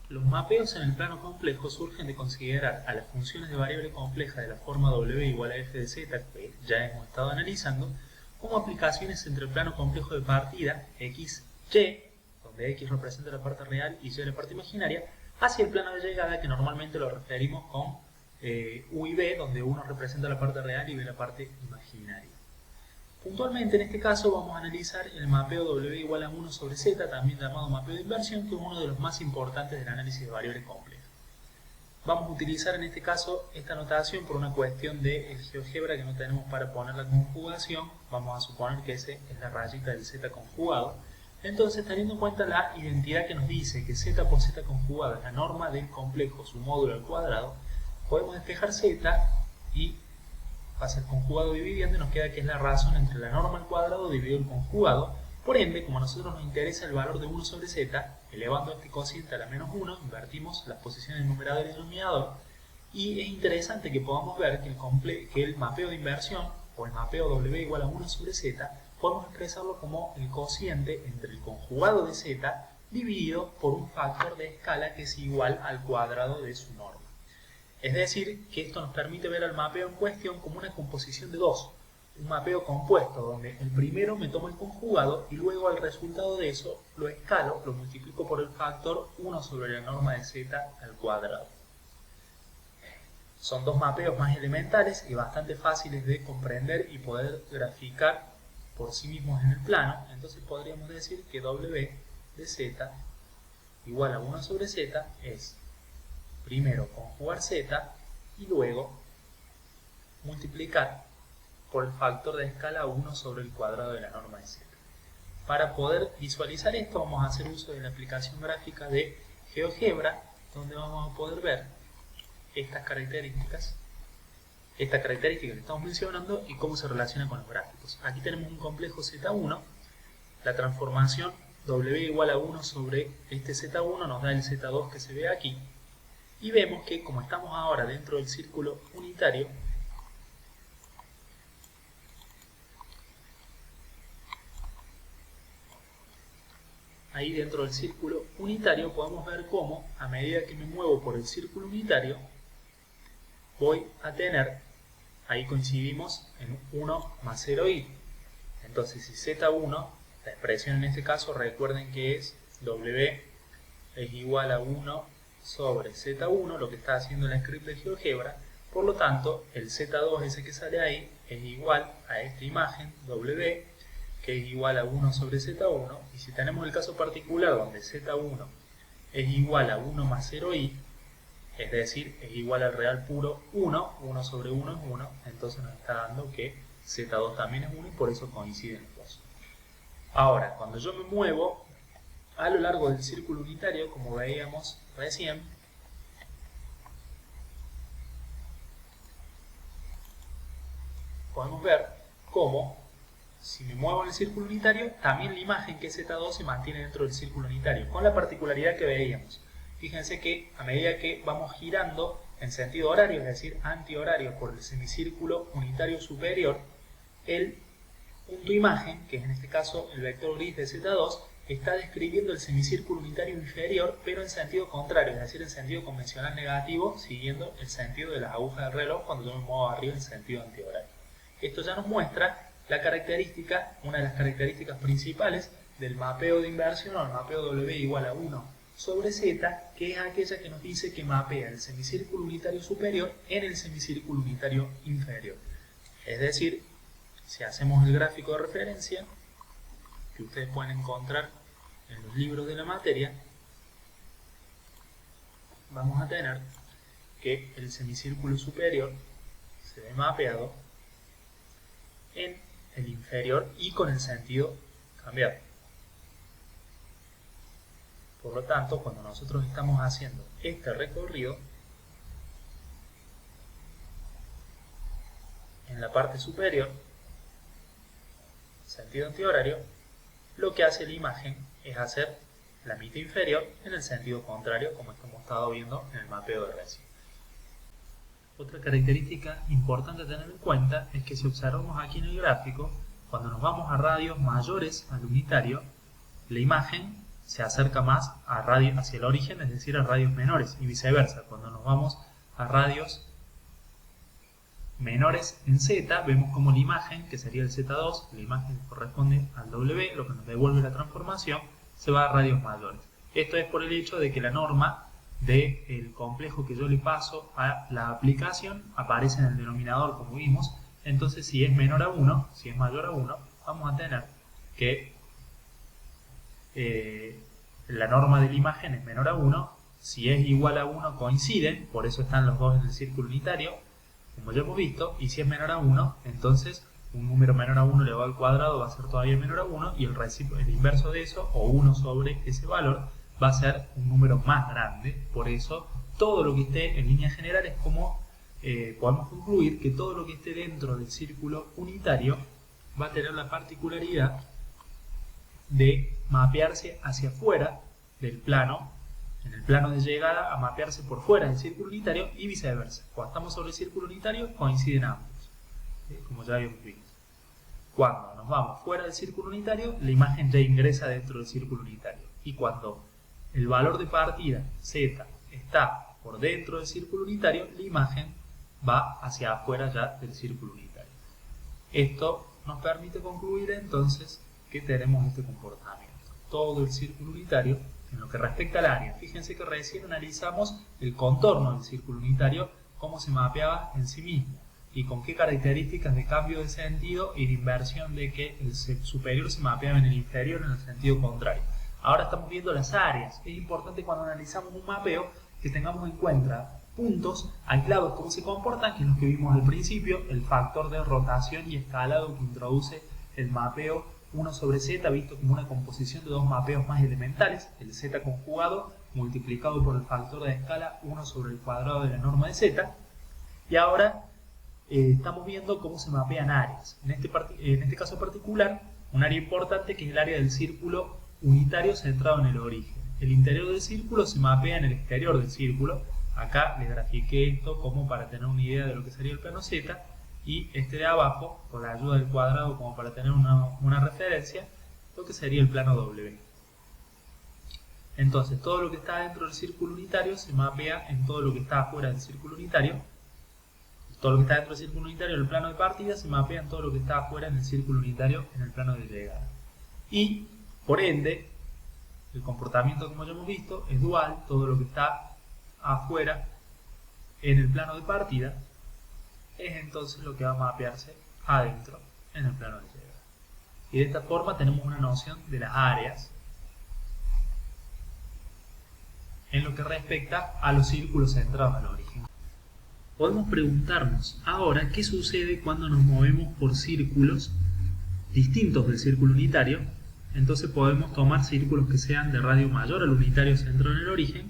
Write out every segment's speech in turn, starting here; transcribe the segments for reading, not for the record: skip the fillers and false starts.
Los mapeos en el plano complejo surgen de considerar a las funciones de variable compleja de la forma w igual a f de z, que ya hemos estado analizando, como aplicaciones entre el plano complejo de partida, x, y, donde x representa la parte real y y la parte imaginaria, hacia el plano de llegada, que normalmente lo referimos con u y b, donde 1 representa la parte real y b la parte imaginaria. Puntualmente, en este caso, vamos a analizar el mapeo w igual a 1 sobre z, también llamado mapeo de inversión, que es uno de los más importantes del análisis de variable compleja. Vamos a utilizar en este caso esta notación por una cuestión de GeoGebra que no tenemos para poner la conjugación. Vamos a suponer que esa es la rayita del z conjugado. Entonces, teniendo en cuenta la identidad que nos dice que z por z conjugado es la norma del complejo, su módulo al cuadrado, podemos despejar z y pasa el conjugado dividiendo y nos queda que es la razón entre la norma al cuadrado dividido el conjugado. Por ende, como a nosotros nos interesa el valor de 1 sobre z, elevando este cociente a la menos 1, invertimos las posiciones del numerador y denominador, y es interesante que podamos ver que el mapeo de inversión, o el mapeo w igual a 1 sobre z, podemos expresarlo como el cociente entre el conjugado de z dividido por un factor de escala que es igual al cuadrado de su norma. Es decir, que esto nos permite ver al mapeo en cuestión como una composición de dos. Un mapeo compuesto donde el primero me tomo el conjugado y luego al resultado de eso lo escalo, lo multiplico por el factor 1 sobre la norma de z al cuadrado. Son dos mapeos más elementales y bastante fáciles de comprender y poder graficar por sí mismos en el plano. Entonces podríamos decir que w de z igual a 1 sobre z es primero conjugar z y luego multiplicar por el factor de escala 1 sobre el cuadrado de la norma de z. Para poder visualizar esto vamos a hacer uso de la aplicación gráfica de GeoGebra, donde vamos a poder ver estas características que estamos mencionando y cómo se relaciona con los gráficos. Aquí tenemos un complejo Z1, la transformación w igual a 1 sobre este Z1 nos da el Z2 que se ve aquí, y vemos que como estamos ahora dentro del círculo unitario, ahí dentro del círculo unitario podemos ver cómo a medida que me muevo por el círculo unitario voy a tener, ahí coincidimos en 1 más 0i. Entonces si Z1, la expresión en este caso recuerden que es w es igual a 1 sobre Z1, lo que está haciendo el script de GeoGebra. Por lo tanto, el Z2, ese que sale ahí, es igual a esta imagen, W, que es igual a 1 sobre Z1. Y si tenemos el caso particular donde Z1 es igual a 1 más 0i, es decir, es igual al real puro 1, 1 sobre 1 es 1, entonces nos está dando que Z2 también es 1 y por eso coinciden los dos. Ahora, cuando yo me muevo a lo largo del círculo unitario, como veíamos recién, podemos ver cómo, si me muevo en el círculo unitario, también la imagen que es Z2 se mantiene dentro del círculo unitario, con la particularidad que veíamos. Fíjense que a medida que vamos girando en sentido horario, es decir, antihorario por el semicírculo unitario superior, el punto imagen, que es en este caso el vector gris de Z2, está describiendo el semicírculo unitario inferior, pero en sentido contrario, es decir, en sentido convencional negativo, siguiendo el sentido de las agujas del reloj cuando yo me muevo arriba en sentido antihorario. Esto ya nos muestra la característica, una de las características principales del mapeo de inversión o el mapeo W igual a 1 sobre Z, que es aquella que nos dice que mapea el semicírculo unitario superior en el semicírculo unitario inferior. Es decir, si hacemos el gráfico de referencia, que ustedes pueden encontrar en los libros de la materia, vamos a tener que el semicírculo superior se ve mapeado en el inferior y con el sentido cambiado. Por lo tanto, cuando nosotros estamos haciendo este recorrido, en la parte superior, sentido antihorario, lo que hace la imagen es hacer la mitad inferior en el sentido contrario, como hemos estado viendo en el mapeo de recién. Otra característica importante a tener en cuenta es que si observamos aquí en el gráfico, cuando nos vamos a radios mayores al unitario, la imagen se acerca más a radio, hacia el origen, es decir, a radios menores, y viceversa. Cuando nos vamos a radios menores en Z, vemos como la imagen, que sería el Z2, la imagen que corresponde al W, lo que nos devuelve la transformación, se va a radios mayores. Esto es por el hecho de que la norma del complejo que yo le paso a la aplicación aparece en el denominador, como vimos. Entonces, si es menor a 1, si es mayor a 1, vamos a tener que la norma de la imagen es menor a 1. Si es igual a 1, coinciden, por eso están los dos en el círculo unitario, como ya hemos visto. Y si es menor a 1, entonces un número menor a 1 elevado al cuadrado va a ser todavía menor a 1, y el inverso de eso, o 1 sobre ese valor, va a ser un número más grande. Por eso, todo lo que esté en líneas generales, como podemos concluir que todo lo que esté dentro del círculo unitario va a tener la particularidad de mapearse hacia afuera del plano, en el plano de llegada, a mapearse por fuera del círculo unitario, y viceversa. Cuando estamos sobre el círculo unitario, coinciden ambos, como ya habíamos visto. Cuando nos vamos fuera del círculo unitario, la imagen ya ingresa dentro del círculo unitario. Y cuando el valor de partida, Z, está por dentro del círculo unitario, la imagen va hacia afuera ya del círculo unitario. Esto nos permite concluir entonces que tenemos este comportamiento. Todo el círculo unitario, en lo que respecta al área. Fíjense que recién analizamos el contorno del círculo unitario, cómo se mapeaba en sí mismo y con qué características de cambio de sentido y de inversión de que el superior se mapeaba en el inferior en el sentido contrario. Ahora estamos viendo las áreas. Es importante cuando analizamos un mapeo que tengamos en cuenta puntos aislados, cómo se comportan, que es lo que vimos al principio, el factor de rotación y escalado que introduce el mapeo 1 sobre Z, visto como una composición de dos mapeos más elementales, el Z conjugado multiplicado por el factor de escala 1 sobre el cuadrado de la norma de Z. Y ahora estamos viendo cómo se mapean áreas. En este caso particular, un área importante que es el área del círculo unitario centrado en el origen. El interior del círculo se mapea en el exterior del círculo. Acá les grafiqué esto como para tener una idea de lo que sería el plano Z, y este de abajo, con la ayuda del cuadrado como para tener una referencia, lo que sería el plano W. Entonces, todo lo que está dentro del círculo unitario se mapea en todo lo que está afuera del círculo unitario. Todo lo que está dentro del círculo unitario en el plano de partida se mapea en todo lo que está afuera en el círculo unitario en el plano de llegada. Y, por ende, el comportamiento, como ya hemos visto, es dual. Todo lo que está afuera en el plano de partida es entonces lo que va a mapearse adentro en el plano de llegada. Y de esta forma tenemos una noción de las áreas en lo que respecta a los círculos centrados al origen. Podemos preguntarnos ahora qué sucede cuando nos movemos por círculos distintos del círculo unitario. Entonces podemos tomar círculos que sean de radio mayor al unitario centrado en el origen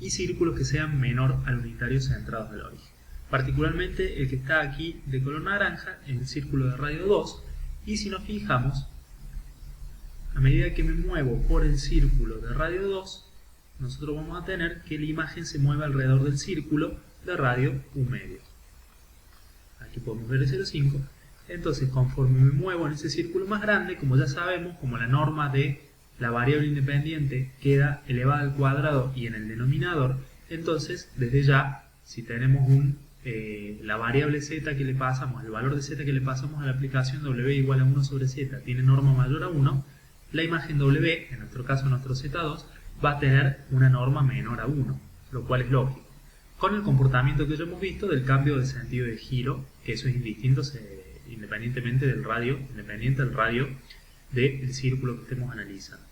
y círculos que sean menor al unitario centrados en el origen. Particularmente el que está aquí de color naranja es el círculo de radio 2, y si nos fijamos, a medida que me muevo por el círculo de radio 2, nosotros vamos a tener que la imagen se mueve alrededor del círculo de radio 1 medio. Aquí podemos ver el 0,5. Entonces, conforme me muevo en ese círculo más grande, como ya sabemos, como la norma de la variable independiente queda elevada al cuadrado y en el denominador, entonces, desde ya, si tenemos la variable z que le pasamos, el valor de z que le pasamos a la aplicación w igual a 1 sobre z, tiene norma mayor a 1, la imagen w, en nuestro caso nuestro z2, va a tener una norma menor a 1, lo cual es lógico. Con el comportamiento que ya hemos visto del cambio de sentido de giro, que eso es indistinto independientemente del radio, independiente del radio del círculo que estemos analizando.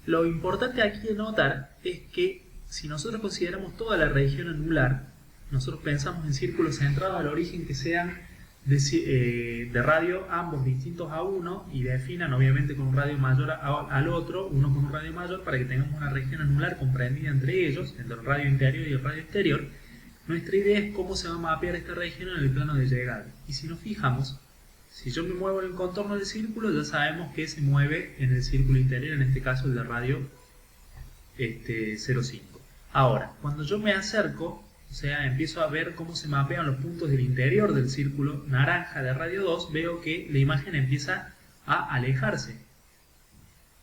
Lo importante aquí de notar es que si nosotros consideramos toda la región anular, nosotros pensamos en círculos centrados al origen que sean de radio ambos distintos a 1 y definan obviamente con un radio mayor al otro, uno con un radio mayor, para que tengamos una región anular comprendida entre ellos, entre el radio interior y el radio exterior. Nuestra idea es cómo se va a mapear esta región en el plano de llegada. Y si nos fijamos, si yo me muevo en el contorno del círculo, ya sabemos que se mueve en el círculo interior, en este caso el de radio 0,5. Ahora, cuando yo me acerco, o sea, empiezo a ver cómo se mapean los puntos del interior del círculo naranja de radio 2, veo que la imagen empieza a alejarse.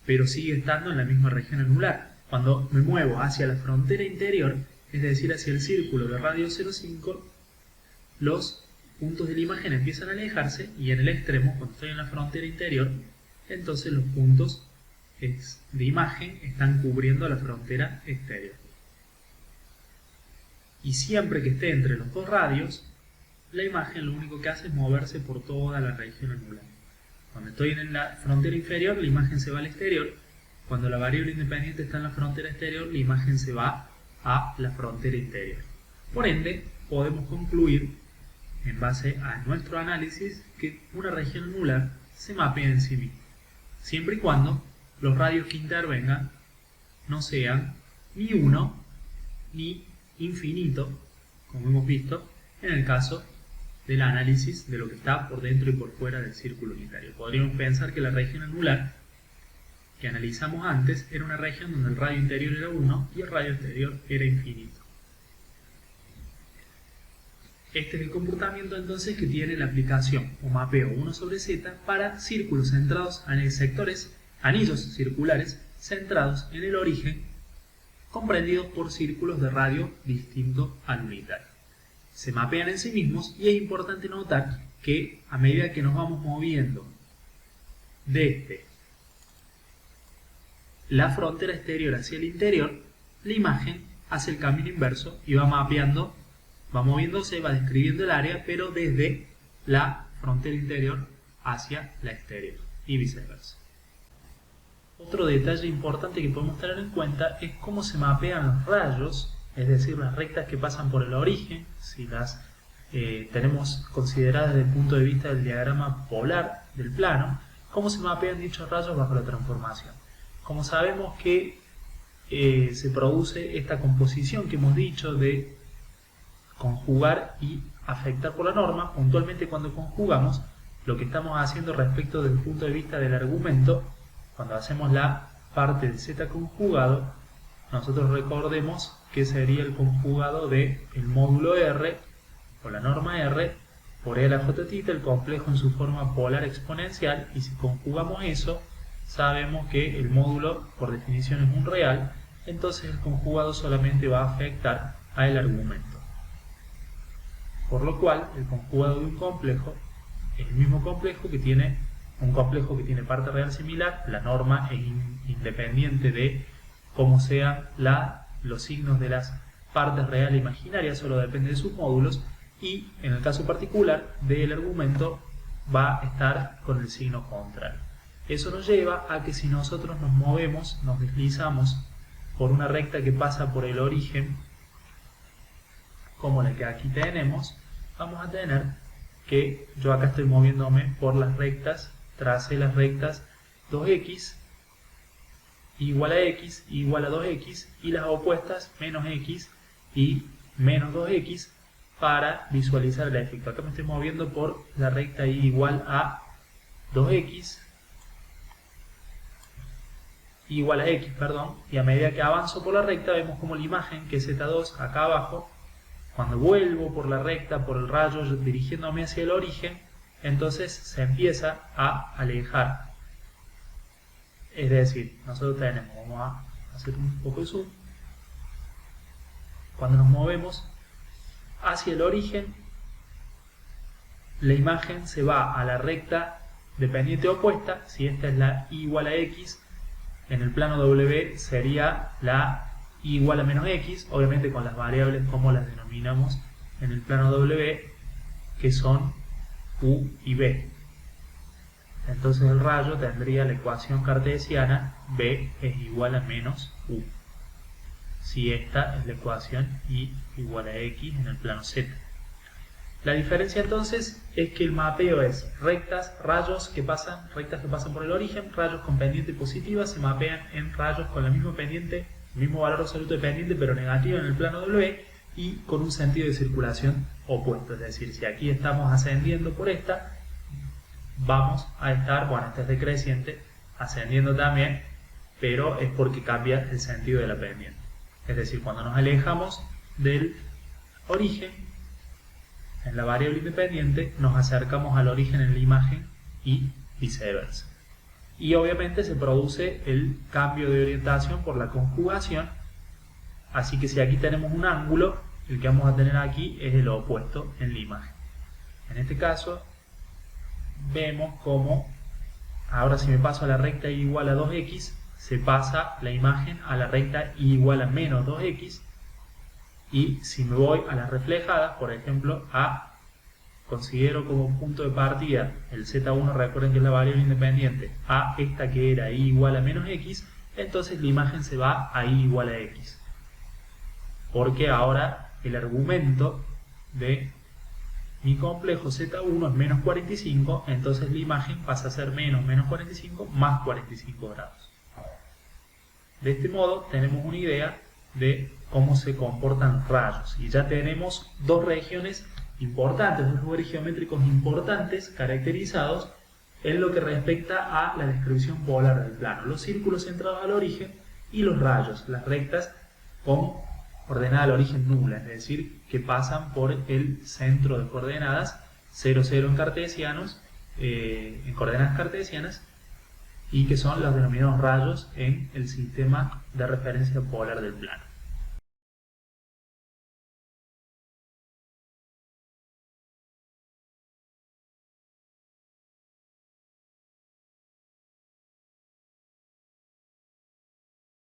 pero sigue estando en la misma región anular. Cuando me muevo hacia la frontera interior, es decir, hacia el círculo de radio 0,5, los puntos de la imagen empiezan a alejarse y en el extremo, cuando estoy en la frontera interior, entonces los puntos de imagen están cubriendo la frontera exterior. Y siempre que esté entre los dos radios, la imagen lo único que hace es moverse por toda la región anular. Cuando estoy en la frontera inferior, la imagen se va al exterior. Cuando la variable independiente está en la frontera exterior, la imagen se va a la frontera interior. Por ende, podemos concluir, en base a nuestro análisis, que una región anular se mapea en sí misma, siempre y cuando los radios que intervengan no sean ni 1 ni infinito, como hemos visto en el caso del análisis de lo que está por dentro y por fuera del círculo unitario. Podríamos pensar que la región anular que analizamos antes era una región donde el radio interior era 1 y el radio exterior era infinito. Este es el comportamiento entonces que tiene la aplicación o mapeo 1 sobre z para círculos centrados en sectores, anillos circulares centrados en el origen, comprendidos por círculos de radio distinto al unitario. Se mapean en sí mismos y es importante notar que a medida que nos vamos moviendo desde la frontera exterior hacia el interior, la imagen hace el camino inverso y va mapeando, va moviéndose, va describiendo el área, pero desde la frontera interior hacia la exterior y viceversa. Otro detalle importante que podemos tener en cuenta es cómo se mapean los rayos, es decir, las rectas que pasan por el origen, si las tenemos consideradas desde el punto de vista del diagrama polar del plano, cómo se mapean dichos rayos bajo la transformación. Como sabemos que se produce esta composición que hemos dicho de conjugar y afectar por la norma, puntualmente cuando conjugamos, lo que estamos haciendo respecto del punto de vista del argumento, cuando hacemos la parte de z conjugado, nosotros recordemos que sería el conjugado de el módulo R o la norma R por E a la j θ, el complejo en su forma polar exponencial, y si conjugamos eso, sabemos que el módulo por definición es un real, entonces el conjugado solamente va a afectar al argumento. Por lo cual, el conjugado de un complejo es el mismo complejo que tiene un complejo que tiene parte real similar. La norma es independiente de cómo sean los signos de las partes real e imaginarias, solo depende de sus módulos, y en el caso particular del argumento va a estar con el signo contrario. Eso nos lleva a que si nosotros nos movemos, nos deslizamos por una recta que pasa por el origen, como la que aquí tenemos, vamos a tener que yo acá estoy moviéndome por las rectas, tracé las rectas 2x igual a x igual a 2x y las opuestas menos x y menos 2x para visualizar el efecto. Acá me estoy moviendo por la recta y igual a 2x igual a x, perdón, y a medida que avanzo por la recta vemos como la imagen, que es z2 acá abajo, cuando vuelvo por la recta, por el rayo, dirigiéndome hacia el origen, entonces se empieza a alejar. Es decir, nosotros tenemos, vamos a hacer un poco de zoom, cuando nos movemos hacia el origen, la imagen se va a la recta dependiente opuesta. Si esta es la y igual a x, en el plano W sería la y igual a menos x, obviamente con las variables como las denominamos en el plano W, que son u y b. Entonces el rayo tendría la ecuación cartesiana b es igual a menos u, si esta es la ecuación y igual a x en el plano z. La diferencia entonces es que el mapeo es rectas que pasan por el origen, rayos con pendiente positiva se mapean en rayos con la misma pendiente, el mismo valor absoluto de pendiente pero negativo en el plano W y con un sentido de circulación opuesto. Es decir, si aquí estamos ascendiendo por esta, vamos a estar, bueno, esta es decreciente, ascendiendo también, pero es porque cambia el sentido de la pendiente. Es decir, cuando nos alejamos del origen, en la variable independiente, nos acercamos al origen en la imagen y viceversa. y obviamente se produce el cambio de orientación por la conjugación. Así que si aquí tenemos un ángulo, el que vamos a tener aquí es el opuesto en la imagen. En este caso vemos como ahora si me paso a la recta y igual a 2x, se pasa la imagen a la recta y igual a menos 2x, y si me voy a las reflejadas, por ejemplo, considero como punto de partida el z1, recuerden que es la variable independiente, a esta que era y igual a menos x, entonces la imagen se va a y igual a x. Porque ahora el argumento de mi complejo z1 es menos 45, entonces la imagen pasa a ser menos 45 más 45 grados. De este modo tenemos una idea de cómo se comportan los rayos, y ya tenemos dos regiones importantes, dos lugares geométricos importantes caracterizados en lo que respecta a la descripción polar del plano: los círculos centrados al origen y los rayos, las rectas con coordenada al origen nula, es decir, que pasan por el centro de coordenadas 0, 0 en cartesianos, en coordenadas cartesianas, y que son los denominados rayos en el sistema de referencia polar del plano.